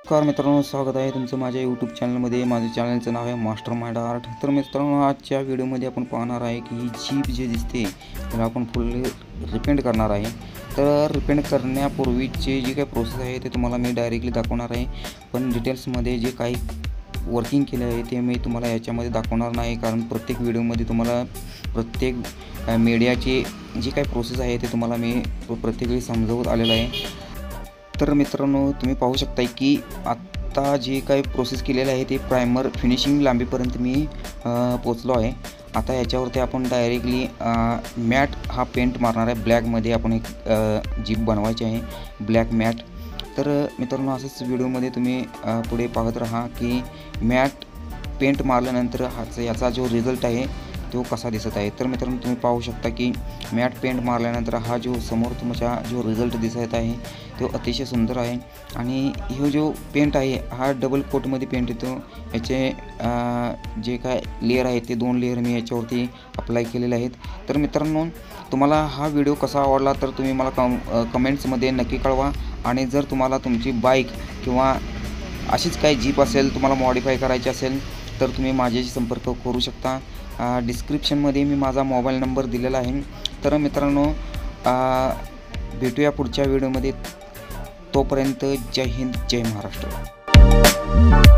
नमस्कार मित्रांनो, स्वागत आहे तुमचं माझ्या यूट्यूब चॅनलमध्ये। माझ्या चॅनलचं नाव आहे मास्टर माइंड आर्ट। तर मित्रांनो, आजच्या व्हिडिओमध्ये आपण पाहणार आहे की ही जीप जी दिसते त्याला आपण फुल रिपेंट करणार आहे। तर रिपेंट करण्यापूर्वीची जी काही प्रोसेस आहे ते तुम्हाला मी डायरेक्टली दाखवणार आहे, पण डिटेल्समध्ये जे काही वर्किंग केले आहे ते मी तुम्हाला याच्यामध्ये दाखवणार नाही, कारण प्रत्येक व्हिडिओमध्ये तुम्हाला प्रत्येक मीडियाची जी काही प्रोसेस आहे ते तुम्हाला मी प्रत्येक वेळी समजवत आलेलं आहे। तर मित्रांनो, तुम्ही पाहू शकता की आत्ता जे काही प्रोसेस केलेलं आहे ते प्रायमर फिनिशिंग लांबीपर्यंत मी पोचलो आहे। आता याच्यावरती आपण डायरेक्टली मॅट हा पेंट मारणार आहे। ब्लॅकमध्ये आपण एक जीप बनवायची आहे, ब्लॅक मॅट। तर मित्रांनो, असंच व्हिडिओमध्ये तुम्ही पुढे पाहत राहा की मॅट पेंट मारल्यानंतर याचा जो रिझल्ट आहे तो कसा दिसत आहे। तर मित्रांनो, तुम्ही पाहू शकता की मॅट पेंट मारल्यानंतर हा जो समोर तुमचा जो रिझल्ट दिसत आहे तो अतिशय सुंदर आहे। आणि हे जो पेंट आहे हा डबल कोटमध्ये पेंट येतो। याचे जे काय लेअर आहेत ते 2 लेअर मी याच्यावरती अप्लाय केलेले आहेत। तर मित्रांनो, तुम्हाला हा व्हिडिओ कसा आवडला तर तुम्ही मला कमेंट्समध्ये नक्की कळवा। आणि जर तुम्हाला तुमची बाईक किंवा अशीच काही जीप असेल तुम्हाला मॉडिफाय करायची असेल तर तुम्ही माझ्याशी संपर्क करू शकता। डिस्क्रिप्शनमध्ये मी माझा मोबाईल नंबर दिलेला आहे। तर मित्रांनो, भेटूया पुढच्या व्हिडिओमध्ये। तोपर्यंत जय हिंद, जय महाराष्ट्र।